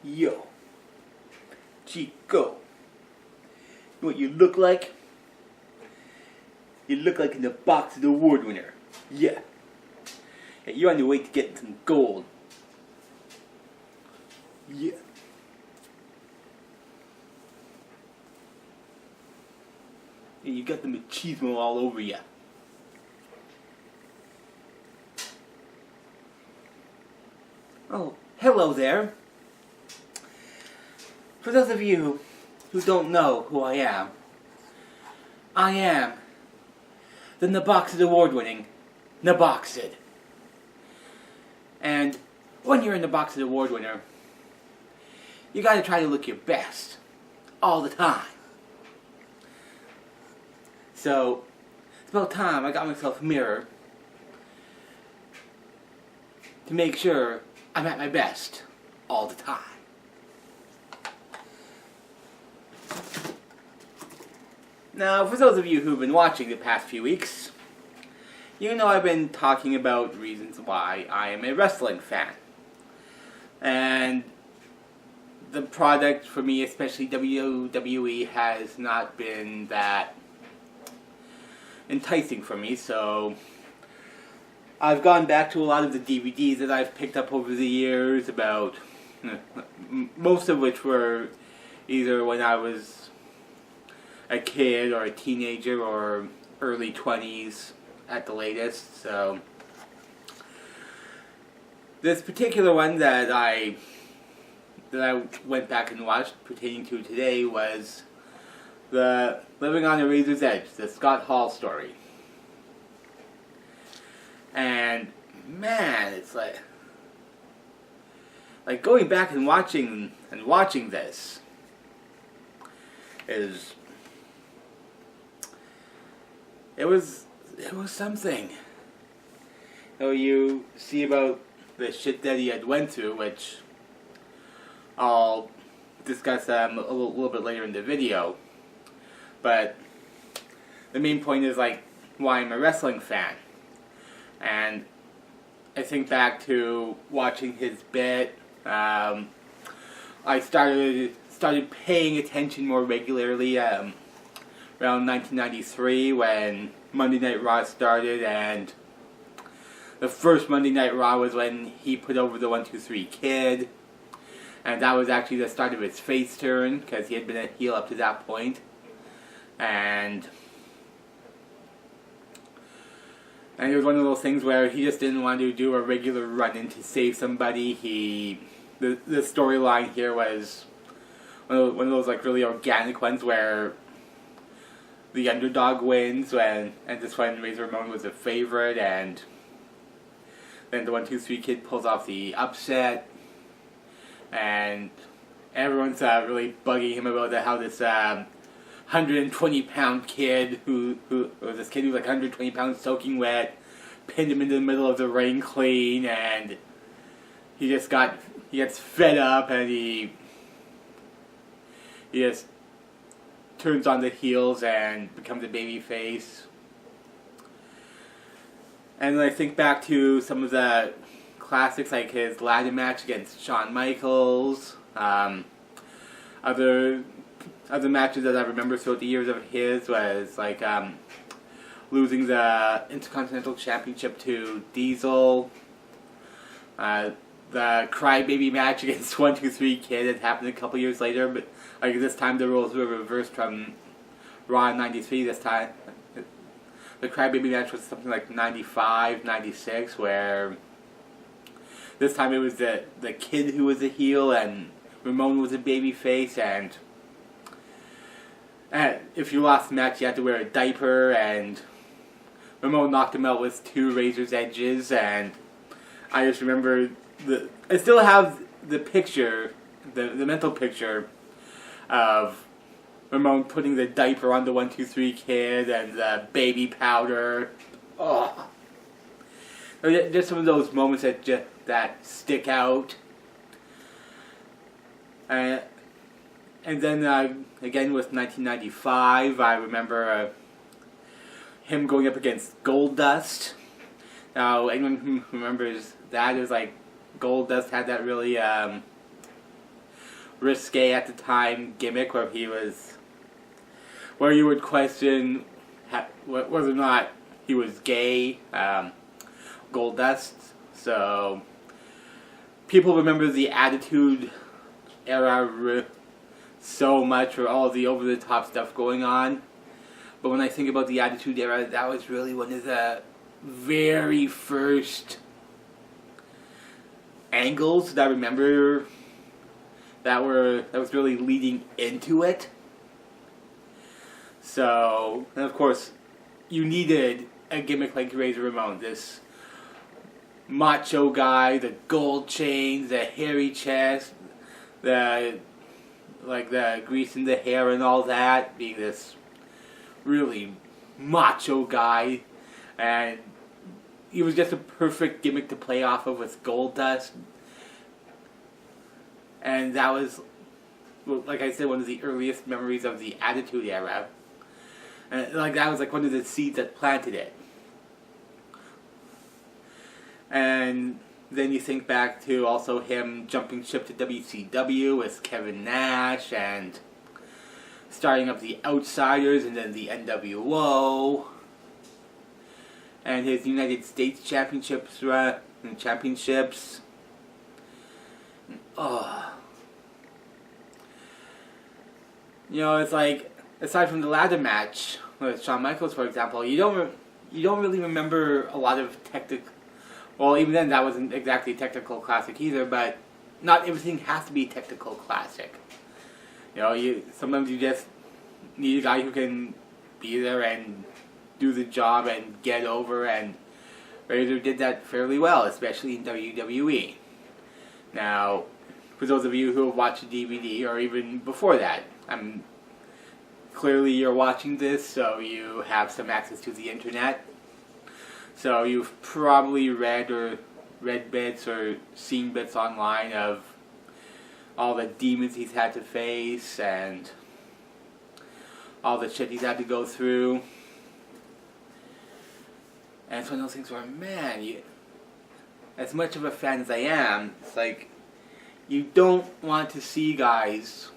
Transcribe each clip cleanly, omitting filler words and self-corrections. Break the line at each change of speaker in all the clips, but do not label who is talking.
Yo, Chico, you know what you look like? You look like an Boxing Award winner. Yeah. Hey, you're on your way to getting some gold. Yeah. And you got the machismo all over ya. Oh, hello there. For those of you who don't know who I am the Naboxed Award-winning Naboxed. And when you're a Naboxed Award winner, you gotta try to look your best all the time. So, it's about time I got myself a mirror to make sure I'm at my best all the time. Now, for those of you who've been watching the past few weeks, you know I've been talking about reasons why I am a wrestling fan. And the product for me, especially WWE, has not been that enticing for me, so I've gone back to a lot of the DVDs that I've picked up over the years, about most of which were either when I was a kid or a teenager or early 20s at the latest. So this particular one that I went back and watched pertaining to today was the Living on a Razor's Edge, the Scott Hall story. And man, it's like going back and watching this is it was something. So you see about the shit that he had went through, which I'll discuss a little bit later in the video. But the main point is why I'm a wrestling fan. And I think back to watching his bit. I started paying attention more regularly around 1993 when Monday Night Raw started, and the first Monday Night Raw was when he put over the 1-2-3 Kid, and that was actually the start of his face turn, because he had been a heel up to that point. And it was one of those things where he just didn't want to do a regular run-in to save somebody. The storyline here was one of those really organic ones where the underdog wins, and this when Razor Ramon was a favorite, and then the 1-2-3 Kid pulls off the upset, and everyone's really bugging him about how this 120-pound kid who was this kid who was 120 pounds soaking wet, pinned him into the middle of the ring clean, and he gets fed up, and he just turns on the heels and becomes a baby face. And when I think back to some of the classics, like his ladder match against Shawn Michaels, other matches that I remember throughout the years of his was losing the Intercontinental Championship to Diesel, the Crybaby match against 1-2-3 Kid that happened a couple years later, but this time the roles were reversed from Raw in 93. This time the Crybaby match was something like 95, 96, where this time it was the Kid who was a heel and Ramon was a babyface, and if you lost the match you had to wear a diaper, and Ramon knocked him out with 2 razor's edges. And I just remember I still have the picture, the mental picture of Ramon putting the diaper on the 1-2-3 Kid and the baby powder. Oh, just some of those moments that stick out. And then again with 1995, I remember him going up against Goldust. Now, anyone who remembers that, it was Goldust had that really risque at the time gimmick where you would question whether or not he was gay, Goldust. So people remember the Attitude Era so much for all the over-the-top stuff going on. But when I think about the Attitude Era, that was really one of the very first angles that I remember that was really leading into it. So, and of course, you needed a gimmick like Razor Ramon, this macho guy, the gold chains, the hairy chest, the grease in the hair and all that, being this really macho guy, and he was just a perfect gimmick to play off of with Goldust. And that was, like I said, one of the earliest memories of the Attitude Era. And that was one of the seeds that planted it. And then you think back to also him jumping ship to WCW with Kevin Nash and starting up the Outsiders and then the NWO. And his United States championships. Oh. You know, it's like, aside from the ladder match with Shawn Michaels, for example, you don't really remember a lot of well, even then, that wasn't exactly technical classic either, but not everything has to be technical classic. You know, sometimes you just need a guy who can be there and do the job and get over, and Razor did that fairly well, especially in WWE. Now, for those of you who have watched the DVD, or even before that, clearly you're watching this, so you have some access to the internet. So you've probably read bits or seen bits online of all the demons he's had to face and all the shit he's had to go through. And it's one of those things where, man, as much of a fan as I am, it's like, you don't want to see guys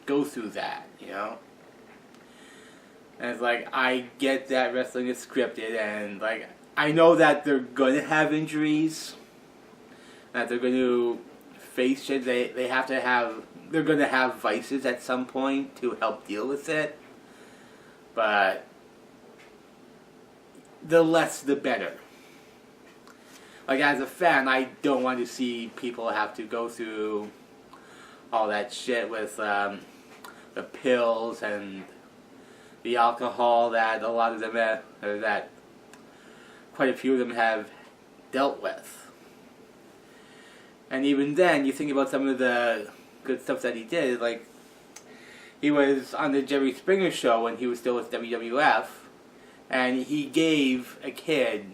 go through that, you know? And it's like, I get that wrestling is scripted, and I know that they're gonna have injuries, that they're gonna face shit, they're gonna have vices at some point to help deal with it, but the less the better. As a fan, I don't want to see people have to go through all that shit with the pills and the alcohol that a lot of them that quite a few of them have dealt with. And even then, you think about some of the good stuff that he did, he was on the Jerry Springer show when he was still with WWF, and he gave a kid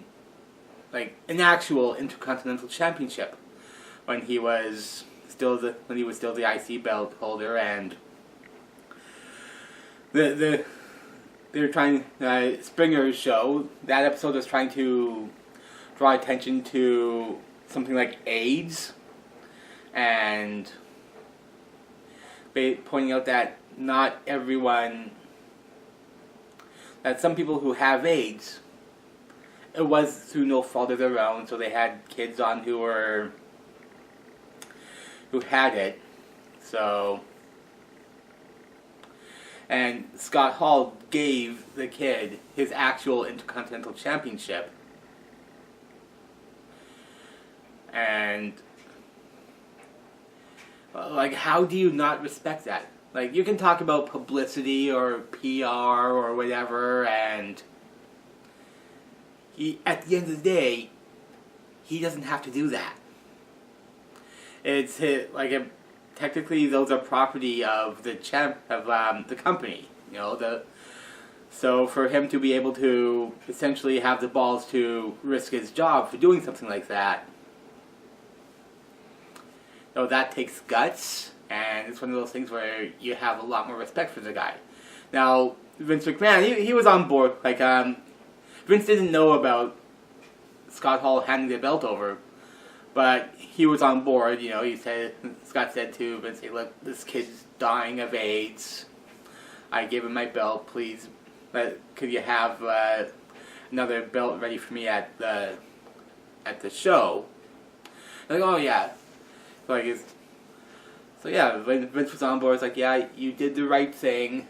an actual Intercontinental Championship when he was still the IC belt holder, and they were trying Springer's show. That episode was trying to draw attention to something like AIDS, and pointing out that not everyone, that some people who have AIDS, it was through no fault of their own. So they had kids on who had it. So, and Scott Hall gave the kid his actual Intercontinental Championship. And how do you not respect that? You can talk about publicity or PR or whatever, and at the end of the day, he doesn't have to do that. It's technically those are property of the company, you know. So for him to be able to essentially have the balls to risk his job for doing something like that, that takes guts, and it's one of those things where you have a lot more respect for the guy. Now, Vince McMahon, he was on board. Vince didn't know about Scott Hall handing the belt over, But he was on board, you know, Scott said to Vince, hey, look, this kid's dying of AIDS. I gave him my belt, please, could you have another belt ready for me at the show? Like, oh yeah. So yeah, when Vince was on board, it's like, yeah, you did the right thing.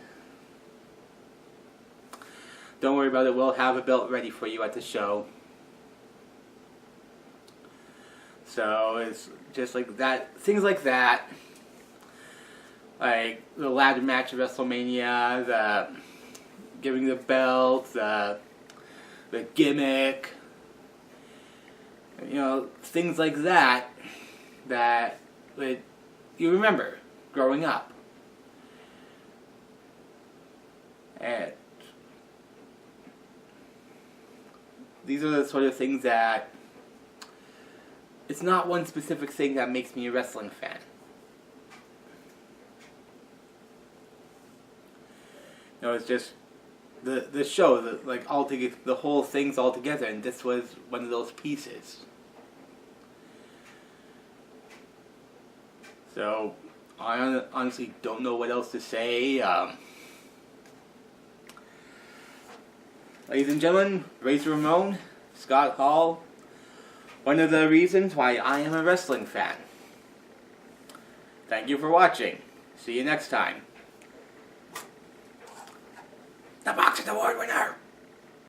Don't worry about it, we'll have a belt ready for you at the show. So it's just like that, things like that. Like the ladder match at WrestleMania, the giving the belt, the gimmick. You know, things like that you remember growing up. And these are the sort of things that, it's not one specific thing that makes me a wrestling fan. You know, it's just the show, the whole thing's all together, and this was one of those pieces. So, I honestly don't know what else to say. Ladies and gentlemen, Razor Ramon, Scott Hall, one of the reasons why I am a wrestling fan. Thank you for watching. See you next time. The Boxing Award winner!